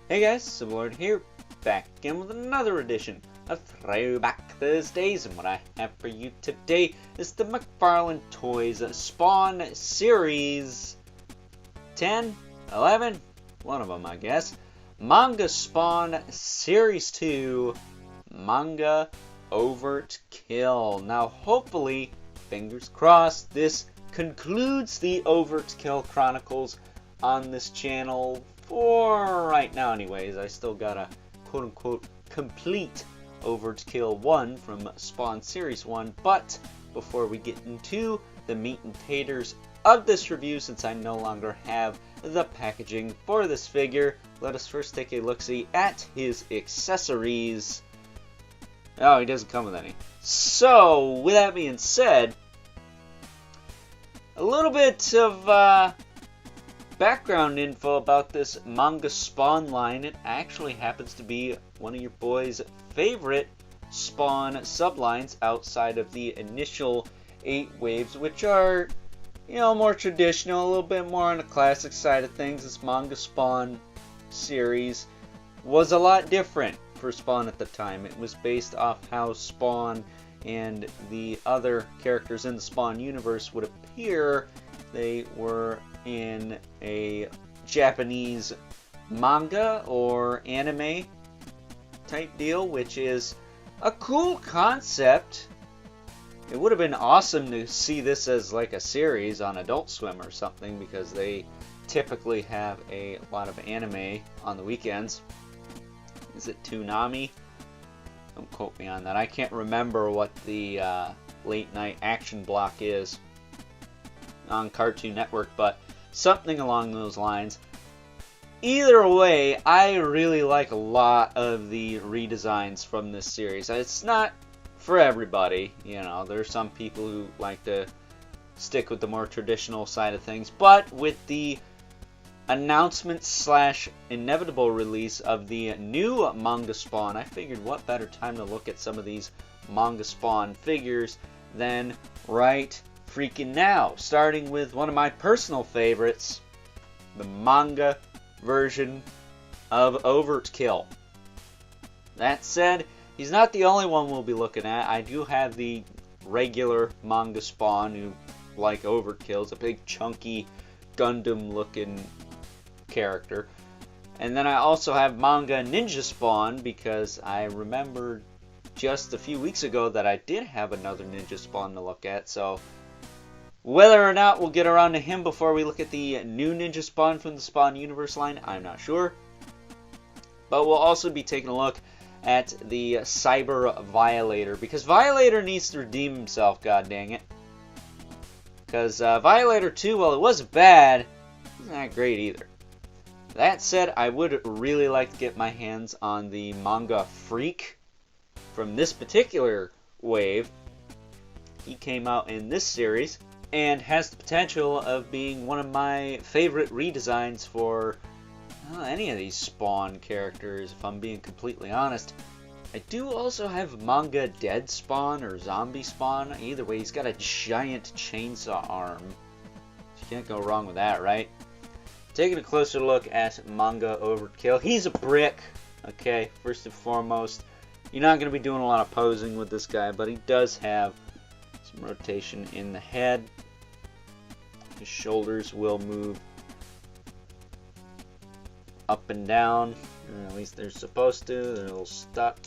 Hey guys, Swivel here, back again with another edition of Throwback Thursdays, and what I have for you today is the McFarlane Toys Spawn Series 10, 11, one of them I guess, Manga Spawn Series 2, Manga Overtkill. Now hopefully, fingers crossed, this concludes the Overtkill Chronicles on this channel. For right now anyways. I still got a quote-unquote complete Overtkill 1 from Spawn Series 1, but before we get into the meat and taters of this review, since I no longer have the packaging for this figure, let us first take a look-see at his accessories. Oh, he doesn't come with any. So, with that being said, a little bit of background info about this Manga Spawn line. It actually happens to be one of your boys' favorite Spawn sublines outside of the initial 8 waves, which are, you know, more traditional, a little bit more on the classic side of things. This Manga Spawn series was a lot different for Spawn at the time. It was based off how Spawn and the other characters in the Spawn universe would appear. They were in a Japanese manga or anime type deal, which is a cool concept. It would have been awesome to see this as like a series on Adult Swim or something, because they typically have a lot of anime on the weekends. Is it Toonami? Don't quote me on that. I can't remember what the late night action block is on Cartoon Network, but something along those lines. Either way, I really like a lot of the redesigns from this series. It's not for everybody, you know. There's some people who like to stick with the more traditional side of things, but with the announcement slash inevitable release of the new Manga Spawn, I figured what better time to look at some of these Manga Spawn figures than right freaking now, starting with one of my personal favorites, the manga version of Overtkill. That said, he's not the only one we'll be looking at. I do have the regular Manga Spawn, who, like Overkill, is a big chunky Gundam looking character. And then I also have Manga Ninja Spawn, because I remember just a few weeks ago that I did have another Ninja Spawn to look at, so whether or not we'll get around to him before we look at the new Ninja Spawn from the Spawn Universe line, I'm not sure. But we'll also be taking a look at the Cyber Violator, because Violator needs to redeem himself, god dang it. Because Violator 2, while it wasn't bad, it wasn't that great either. That said, I would really like to get my hands on the Manga Freak from this particular wave. He came out in this series and has the potential of being one of my favorite redesigns for any of these Spawn characters, if I'm being completely honest. I do also have Manga Dead Spawn or Zombie Spawn. Either way, he's got a giant chainsaw arm. You can't go wrong with that, right? Taking a closer look at Manga Overtkill. He's a brick, okay, first and foremost. You're not going to be doing a lot of posing with this guy, but he does have some rotation in the head. His shoulders will move up and down, or at least they're supposed to. They're a little stuck.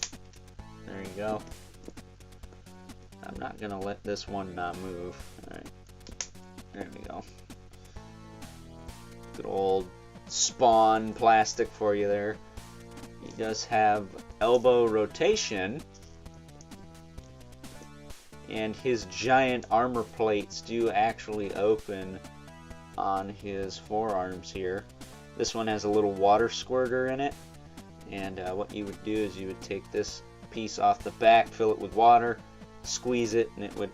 There you go. I'm not going to let this one not move. Alright, there we go. Good old Spawn plastic for you there. He does have elbow rotation, and his giant armor plates do actually open on his forearms here. This one has a little water squirter in it, and what you would do is you would take this piece off the back, fill it with water, squeeze it, and it would,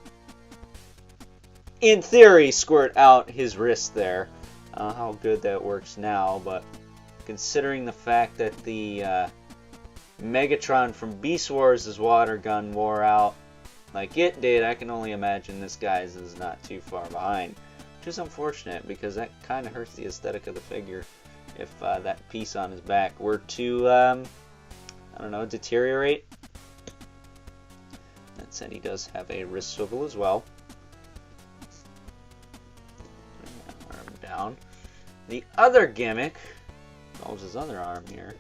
in theory, squirt out his wrist there. How good that works now, but considering the fact that the Megatron from Beast Wars' water gun wore out like it did, I can only imagine this guy's is not too far behind. Which is unfortunate, because that kind of hurts the aesthetic of the figure. if that piece on his back were to, I don't know, deteriorate. That said, he does have a wrist swivel as well. Arm down. The other gimmick involves his other arm here.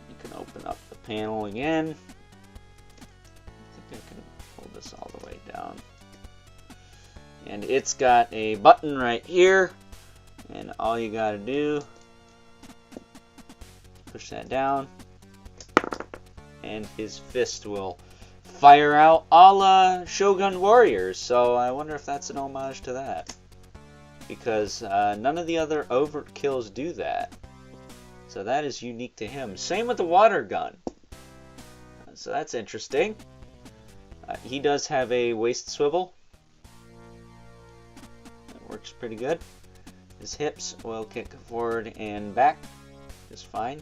You can open up the panel again. I think I can pull this all the way down. And it's got a button right here. And all you gotta do, push that down, and his fist will fire out a la Shogun Warriors. So I wonder if that's an homage to that, because none of the other Overtkills do that. So that is unique to him. Same with the water gun. So that's interesting. He does have a waist swivel. That works pretty good. His hips will kick forward and back just fine.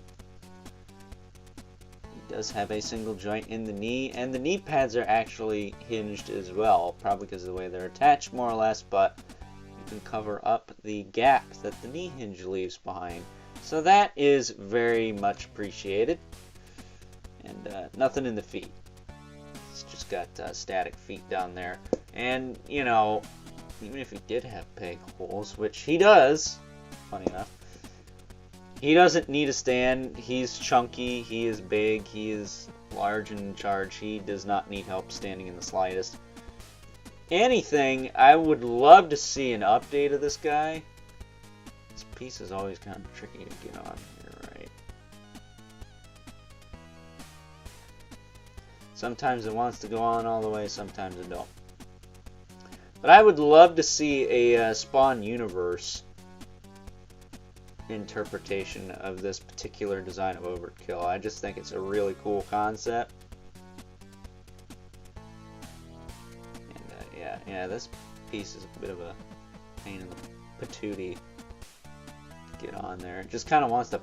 He does have a single joint in the knee, and the knee pads are actually hinged as well, probably because of the way they're attached more or less, but you can cover up the gap that the knee hinge leaves behind. So that is very much appreciated. And nothing in the feet. It's just got static feet down there. And, you know, even if he did have peg holes, which he does, funny enough, he doesn't need a stand. He's chunky, he is big, he is large and in charge. He does not need help standing in the slightest. Anything, I would love to see an update of this guy. This piece is always kind of tricky to get on here, right? Sometimes it wants to go on all the way, sometimes it don't. But I would love to see a Spawn Universe interpretation of this particular design of Overtkill. I just think it's a really cool concept. And yeah, this piece is a bit of a pain in the patootie to get on there. It just kind of wants to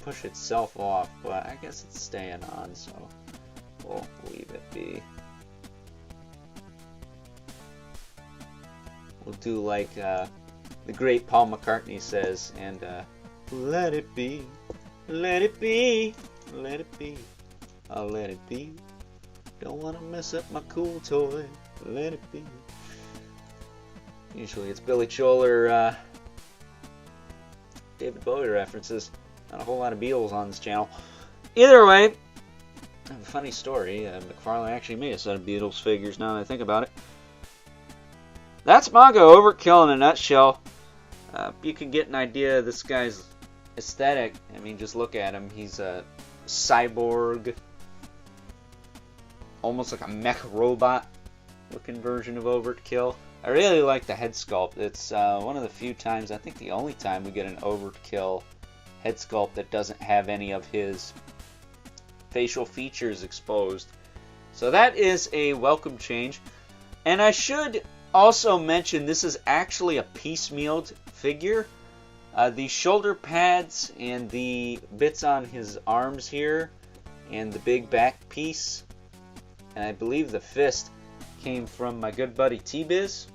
push itself off, but I guess it's staying on, so we'll leave it be. We'll do like the great Paul McCartney says, and let it be, let it be, let it be, I'll let it be. Don't want to mess up my cool toy, let it be. Usually it's Billy Joel or David Bowie references. Not a whole lot of Beatles on this channel. Either way, I have a funny story. McFarlane actually made a set of Beatles figures now that I think about it. That's Manga Overtkill in a nutshell. You can get an idea of this guy's aesthetic. I mean, just look at him. He's a cyborg, almost like a mech robot looking version of Overtkill. I really like the head sculpt. It's one of the few times, I think the only time, we get an Overtkill head sculpt that doesn't have any of his facial features exposed. So that is a welcome change. And I should also mention, this is actually a piecemealed figure. The shoulder pads and the bits on his arms here, and the big back piece, and I believe the fist, came from my good buddy T-Biz,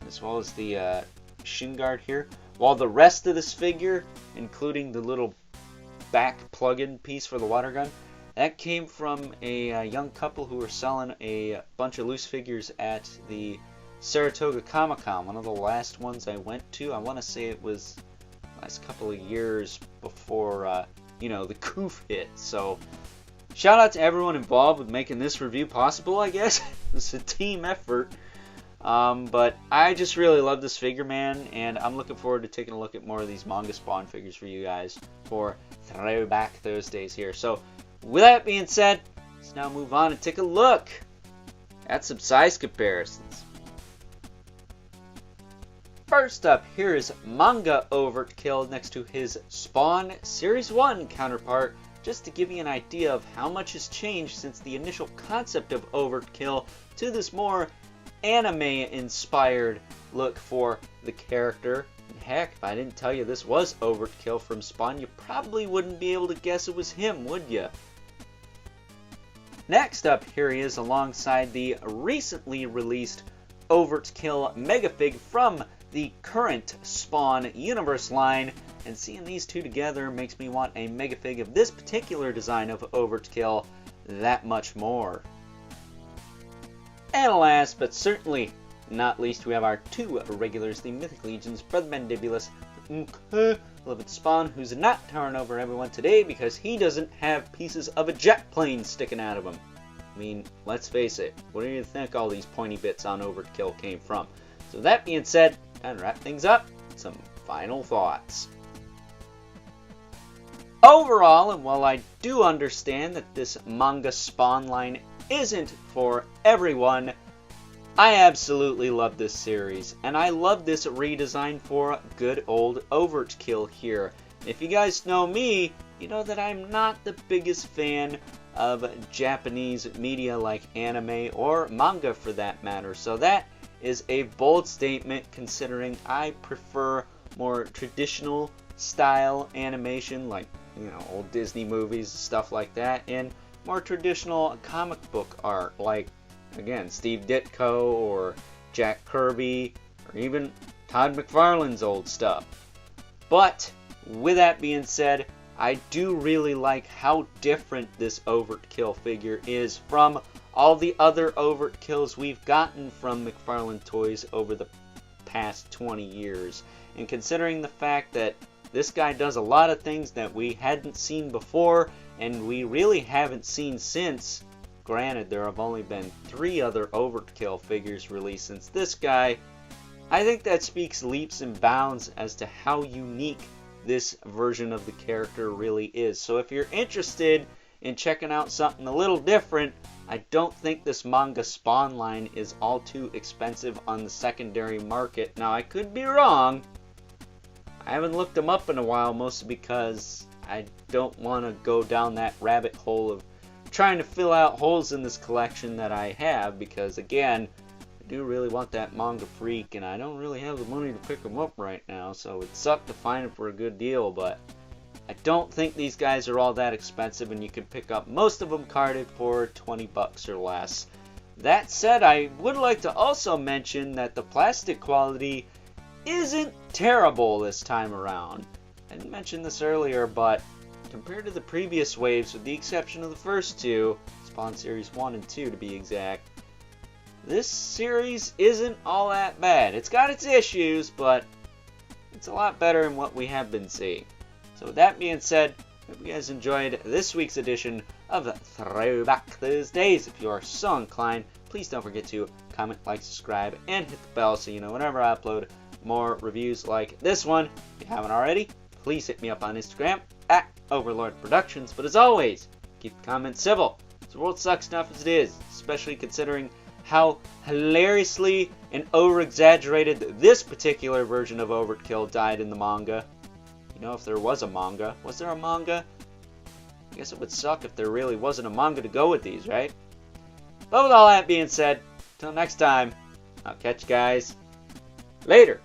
as well as the shin guard here. While the rest of this figure, including the little back plug-in piece for the water gun, that came from a young couple who were selling a bunch of loose figures at the Saratoga Comic-Con, one of the last ones I went to. I want to say it was the last couple of years before, you know, the Coof hit. So, shout out to everyone involved with making this review possible, I guess. It's a team effort. But I just really love this figure, man, and I'm looking forward to taking a look at more of these Manga Spawn figures for you guys for Throwback Thursdays here. So, with that being said, let's now move on and take a look at some size comparisons. First up, here is Manga Overtkill next to his Spawn Series 1 counterpart, just to give you an idea of how much has changed since the initial concept of Overtkill to this more anime-inspired look for the character. And heck, if I didn't tell you this was Overtkill from Spawn, you probably wouldn't be able to guess it was him, would you? Next up, here he is alongside the recently released Overtkill Mega Fig from the current Spawn Universe line, and seeing these two together makes me want a Mega Fig of this particular design of Overtkill that much more. And last but certainly not least, we have our two regulars, the Mythic Legions, Brother Mandibulus, Beloved Spawn, who's not towering over everyone today because he doesn't have pieces of a jet plane sticking out of him. I mean, let's face it, where do you think all these pointy bits on Overtkill came from? So that being said, time to wrap things up, some final thoughts. Overall, and while I do understand that this manga Spawn line isn't for everyone, I absolutely love this series, and I love this redesign for good old Overtkill here. If you guys know me, you know that I'm not the biggest fan of Japanese media like anime or manga for that matter, so that is a bold statement considering I prefer more traditional style animation like, you know, old Disney movies, stuff like that, and more traditional comic book art like, again, Steve Ditko or Jack Kirby or even Todd McFarlane's old stuff. But with that being said, I do really like how different this Overtkill figure is from all the other Overtkills we've gotten from McFarlane Toys over the past 20 years. And considering the fact that this guy does a lot of things that we hadn't seen before and we really haven't seen since, granted there have only been 3 other Overtkill figures released since this guy, I think that speaks leaps and bounds as to how unique this version of the character really is. So if you're interested in checking out something a little different, I don't think this manga Spawn line is all too expensive on the secondary market. Now, I could be wrong. I haven't looked them up in a while, mostly because I don't want to go down that rabbit hole of trying to fill out holes in this collection that I have, because again, I do really want that Manga Freak, and I don't really have the money to pick them up right now, so it'd suck to find them for a good deal, but I don't think these guys are all that expensive, and you can pick up most of them carded for 20 bucks or less. That said, I would like to also mention that the plastic quality isn't terrible this time around. I didn't mention this earlier, but compared to the previous waves, with the exception of the first 2, Spawn Series 1 and 2 to be exact, this series isn't all that bad. It's got its issues, but it's a lot better than what we have been seeing. So with that being said, hope you guys enjoyed this week's edition of Throwback Thursdays. If you are so inclined, please don't forget to comment, like, subscribe, and hit the bell so you know whenever I upload more reviews like this one. If you haven't already, please hit me up on Instagram at Overlord Productions. But as always, keep the comments civil. The world sucks enough as it is, especially considering how hilariously and over-exaggerated this particular version of Overtkill died in the manga. You know, if there was a manga. Was there a manga? I guess it would suck if there really wasn't a manga to go with these, right? But with all that being said, until next time, I'll catch you guys later.